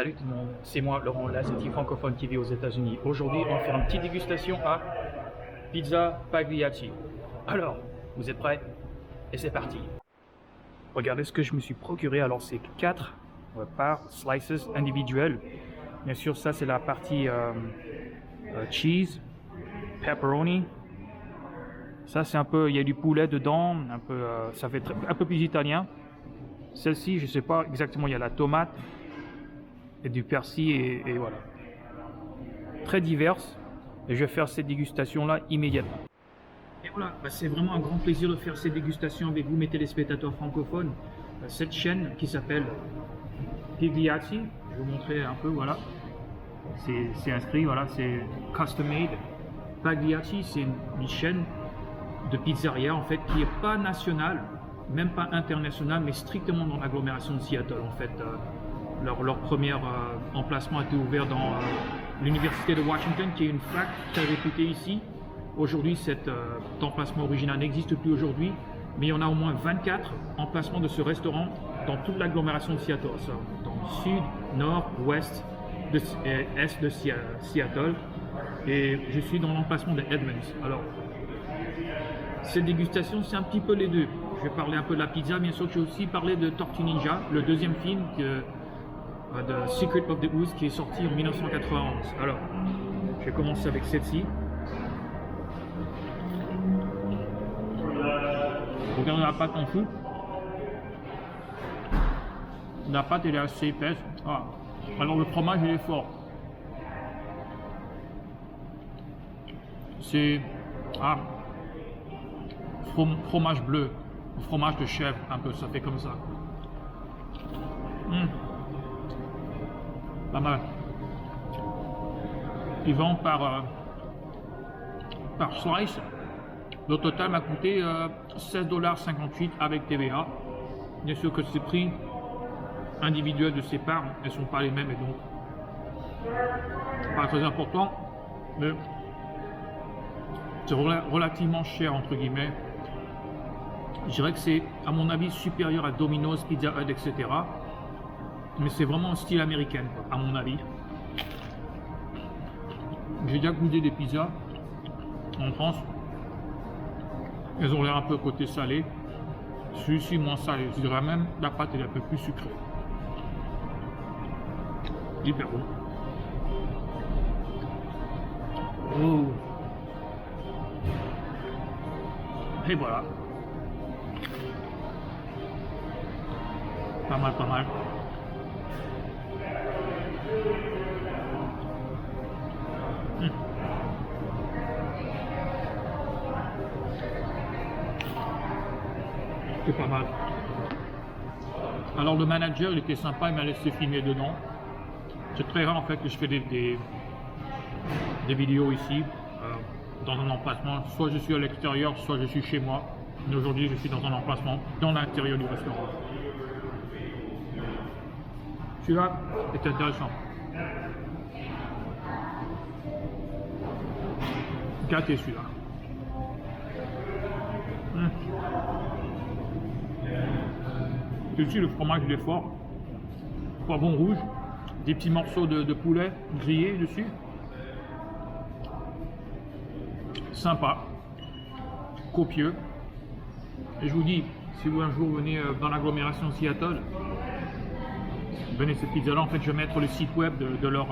Salut tout le monde, c'est moi Laurent, l'Asiatique francophone qui vit aux États-Unis. Aujourd'hui, on va faire une petite dégustation à Pizza Pagliacci. Alors, vous êtes prêts? Et c'est parti. Regardez ce que je me suis procuré. Alors, c'est 4 par slices individuels. Bien sûr, ça c'est la partie cheese, pepperoni. Ça c'est un peu, il y a du poulet dedans, un peu, ça fait un peu plus italien. Celle-ci, je sais pas exactement, il y a la tomate et du persil et voilà. Très diverses. Et je vais faire cette dégustation là immédiatement. Et voilà, c'est vraiment un grand plaisir de faire ces dégustations avec vous, mes téléspectateurs francophones. Cette chaîne qui s'appelle Pagliacci, je vais vous montrer un peu, voilà. C'est inscrit, voilà, c'est custom made. Pagliacci, c'est une chaîne de pizzeria en fait qui n'est pas nationale, même pas internationale, mais strictement dans l'agglomération de Seattle en fait. Leur premier emplacement a été ouvert dans l'université de Washington, qui est une fac très réputée ici. Aujourd'hui, cet emplacement original n'existe plus aujourd'hui, mais il y en a au moins 24 emplacements de ce restaurant dans toute l'agglomération de Seattle, dans le sud, nord, ouest, est de Seattle. Et je suis dans l'emplacement de Edmonds. Alors, cette dégustation, c'est un petit peu les deux. Je vais parler un peu de la pizza, bien sûr. Je vais aussi parler de Tortue Ninja, le deuxième film de Secret of the Ooze qui est sorti en 1991. Alors, je vais commencer avec celle-ci. Regardez la pâte en dessous. La pâte elle est assez épaisse. Ah. Alors le fromage il est fort. C'est fromage bleu, fromage de chèvre un peu, ça fait comme ça. Pas mal. Ils vendent par slice. Le total m'a coûté $16,58 avec TVA. Bien sûr que ces prix individuels de ces parts ne sont pas les mêmes et donc pas très important, mais c'est relativement cher entre guillemets. Je dirais que c'est à mon avis supérieur à Domino's, Pizza Hut, etc. Mais c'est vraiment un style américain, à mon avis. J'ai déjà goûté des pizzas en France. Elles ont l'air un peu côté salé. Celui-ci moins salé. Je dirais même la pâte est un peu plus sucrée. Hyper bon. Oh. Et voilà. Pas mal, pas mal. C'est pas mal. Alors le manager il était sympa, il m'a laissé filmer dedans. C'est très rare en fait que je fais des vidéos ici dans un emplacement. Soit je suis à l'extérieur, soit je suis chez moi. Mais aujourd'hui je suis dans un emplacement dans l'intérieur du restaurant. Celui-là est intéressant. Gâté celui-là. Dessus le fromage il est fort. Poivron rouge. Des petits morceaux de poulet grillés dessus. Sympa. Copieux. Et je vous dis, si vous un jour venez dans l'agglomération Seattle, venez cette pizza là, en fait je vais mettre le site web de leur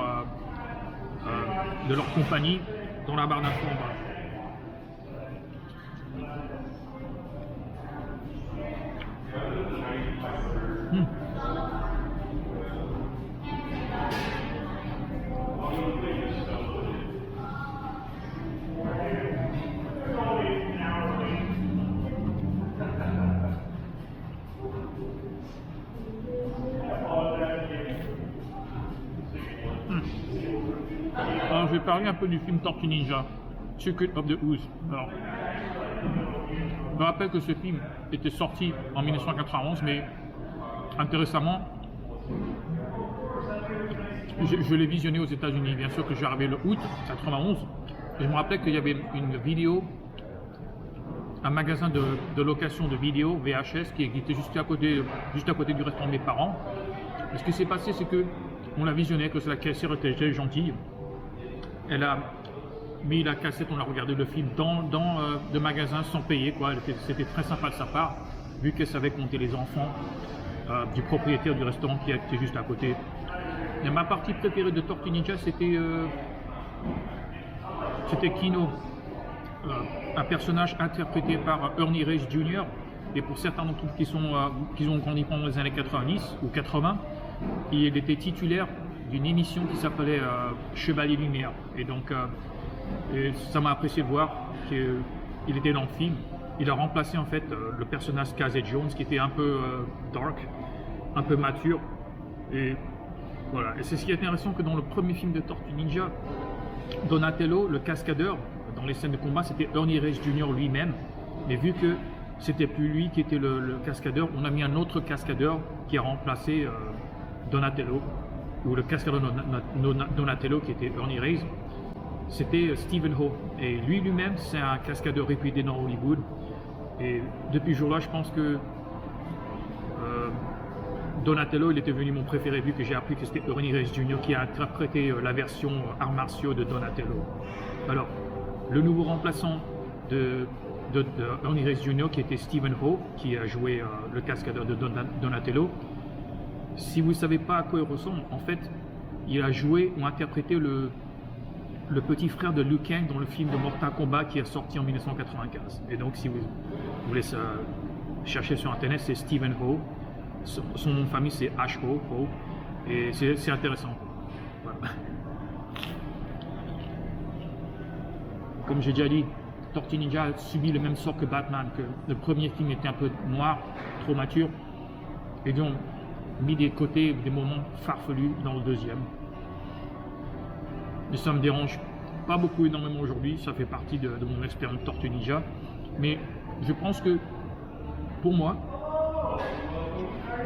compagnie dans la barre d'infos en bas. Alors, je vais parler un peu du film Tortue Ninja, Secret of the Ooze. Alors, je me rappelle que ce film était sorti en 1991, mais intéressamment, je l'ai visionné aux États-Unis. Bien sûr que j'ai arrivé le août 91, et je me rappelle qu'il y avait une vidéo, un magasin de location de vidéos VHS qui était juste à côté du restaurant de mes parents. Et ce qui s'est passé, c'est que on l'a visionné, que la caissière était gentille. Elle a mis la cassette, on a regardé le film dans le magasin sans payer, quoi. C'était très sympa de sa part, vu qu'elle savait compter les enfants du propriétaire du restaurant qui était juste à côté. Et ma partie préférée de Tortue Ninja, c'était Kino, un personnage interprété par Ernie Reyes Jr. Et pour certains d'entre vous qui ont grandi pendant les années 90 ou 80, il était titulaire d'une émission qui s'appelait Chevalier Lumière. Et donc, ça m'a apprécié de voir qu'il était dans le film. Il a remplacé en fait le personnage Casey Jones qui était un peu dark, un peu mature. Et voilà. Et c'est ce qui est intéressant, que dans le premier film de Tortue Ninja, Donatello, le cascadeur, dans les scènes de combat, c'était Ernie Reyes Jr. lui-même. Mais vu que c'était plus lui qui était le cascadeur, on a mis un autre cascadeur qui a remplacé Donatello, ou le cascadeur Donatello qui était Ernie Reyes. C'était Stephen Ho. Et lui-même, c'est un cascadeur réputé dans Hollywood. Et depuis ce jour-là, je pense que Donatello, il était devenu mon préféré, vu que j'ai appris que c'était Ernie Reyes Jr. qui a interprété la version arts martiaux de Donatello. Alors, le nouveau remplaçant de Ernie Reyes Jr., qui était Stephen Ho, qui a joué le cascadeur de Donatello. Si vous ne savez pas à quoi il ressemble, en fait, il a joué ou interprété le petit frère de Liu Kang dans le film de Mortal Kombat qui est sorti en 1995. Et donc, si vous voulez chercher sur internet, c'est Stephen Ho. Son nom de famille, c'est Ho. Et c'est intéressant. Voilà. Comme j'ai déjà dit, Tortue Ninja a subi le même sort que Batman, que le premier film était un peu noir, trop mature, et ils ont mis des côtés, des moments farfelus dans le deuxième. Et ça me dérange pas beaucoup, énormément aujourd'hui, ça fait partie de mon expérience Tortue Ninja, mais je pense que, pour moi,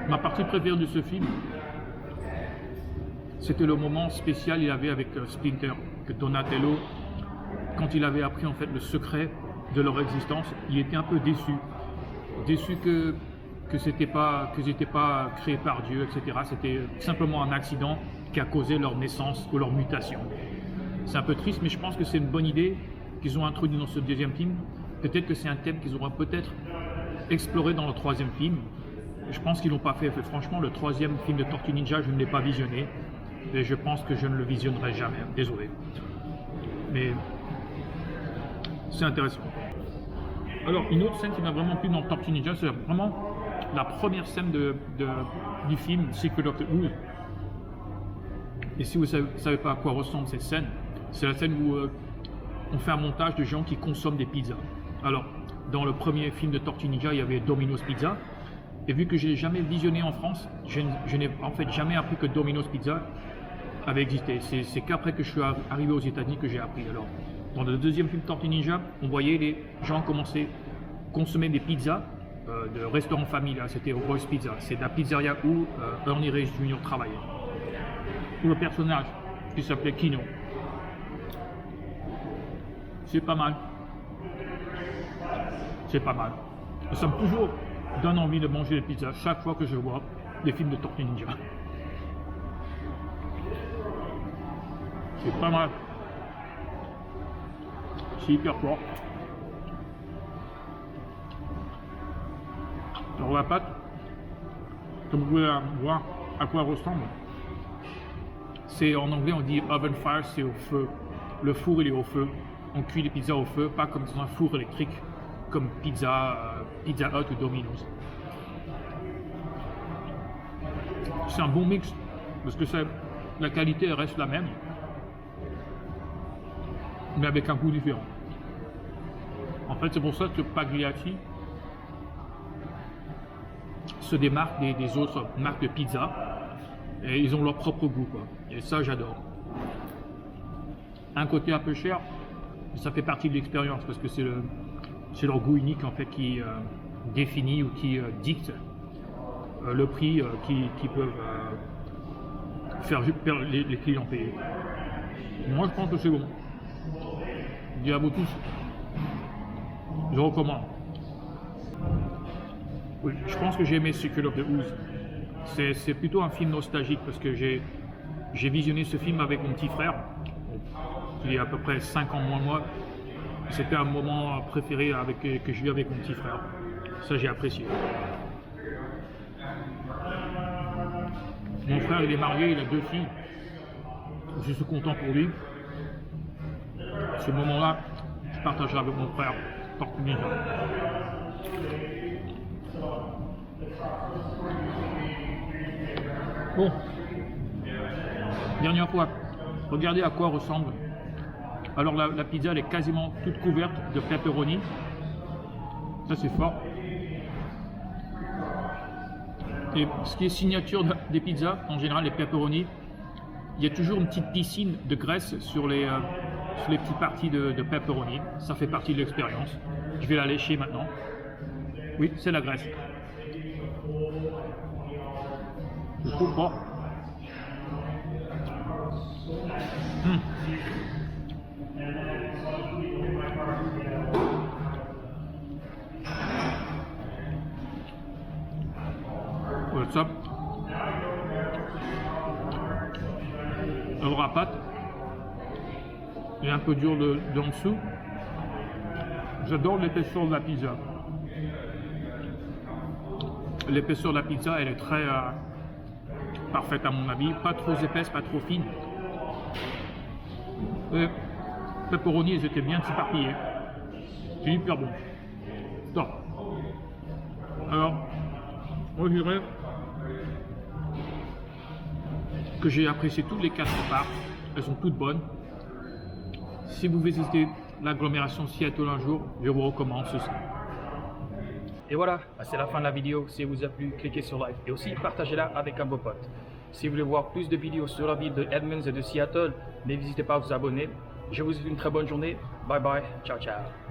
ma partie préférée de ce film, c'était le moment spécial qu'il avait avec Splinter, que Donatello, quand il avait appris en fait le secret de leur existence, il était un peu déçu que c'était pas créé par Dieu, etc. C'était simplement un accident qui a causé leur naissance ou leur mutation. C'est un peu triste, mais je pense que c'est une bonne idée qu'ils ont introduit dans ce deuxième film. Peut-être que c'est un thème qu'ils auront peut-être exploré dans le troisième film. Je pense qu'ils l'ont pas fait. Franchement, le troisième film de Tortue Ninja, je ne l'ai pas visionné. Et je pense que je ne le visionnerai jamais. Désolé. Mais c'est intéressant. Alors, une autre scène qui m'a vraiment plu dans Tortue Ninja, c'est vraiment la première scène du film Secret of the Ooze. Et si vous ne savez pas à quoi ressemble cette scène, c'est la scène où on fait un montage de gens qui consomment des pizzas. Alors, dans le premier film de Tortue Ninja, il y avait Domino's Pizza. Et vu que je n'ai jamais visionné en France, je n'ai en fait jamais appris que Domino's Pizza avait existé. C'est qu'après que je suis arrivé aux États-Unis que j'ai appris. Alors, dans le deuxième film Tortue Ninja, on voyait les gens commencer à consommer des pizzas de restaurants familiaux. C'était Roy's Pizza. C'est la pizzeria où Ernie Reyes Jr. travaillait. Ou le personnage qui s'appelait Kino. C'est pas mal. C'est pas mal. Ça me toujours donne envie de manger des pizzas chaque fois que je vois des films de Tortue Ninja. C'est pas mal. C'est hyper fort. Alors la pâte, comme vous pouvez voir à quoi elle ressemble, c'est en anglais on dit oven fire, c'est au feu. Le four il est au feu. On cuit les pizzas au feu, pas comme dans un four électrique comme Pizza Hut ou Domino's. C'est un bon mix parce que la qualité reste la même, mais avec un goût différent. En fait, c'est pour ça que Pagliacci se démarque des autres marques de pizza et ils ont leur propre goût, quoi. Et ça, j'adore. Un côté un peu cher, ça fait partie de l'expérience parce que c'est leur goût unique en fait qui définit ou qui dicte le prix qui peuvent faire les clients payer. Moi je pense que c'est bon. Dis à vous tous, je recommande. Oui, je pense que j'ai aimé Secret of the Ooze. C'est plutôt un film nostalgique parce que J'ai visionné ce film avec mon petit frère, qui est à peu près 5 ans moins que moi. C'était un moment préféré que j'ai eu avec mon petit frère. Ça, j'ai apprécié. Mon frère, il est marié, il a 2 filles. Je suis content pour lui. Ce moment-là, je partagerai avec mon frère. Porte bien. Bon. Dernière fois, regardez à quoi ressemble. Alors la pizza, elle est quasiment toute couverte de pepperoni. Ça, c'est fort. Et ce qui est signature des pizzas, en général, les pepperoni, il y a toujours une petite piscine de graisse sur les petites parties de pepperoni. Ça fait partie de l'expérience. Je vais la lécher maintenant. Oui, c'est la graisse. Je trouve fort. Voilà ça. Alors à pâte, il est un peu dur en dessous. J'adore l'épaisseur de la pizza. L'épaisseur de la pizza, elle est très parfaite à mon avis. Pas trop épaisse, pas trop fine. Les pepperoni, ils étaient bien éparpillés. C'est hyper bon. Top. Alors, moi je dirais que j'ai apprécié toutes les 4 parts. Elles sont toutes bonnes. Si vous visitez l'agglomération Seattle un jour, je vous recommande ceci. Et voilà, c'est la fin de la vidéo. Si elle vous a plu, cliquez sur like et aussi partagez-la avec un beau pote. Si vous voulez voir plus de vidéos sur la ville de Edmonds et de Seattle, n'hésitez pas à vous abonner. Je vous souhaite une très bonne journée. Bye bye. Ciao, ciao.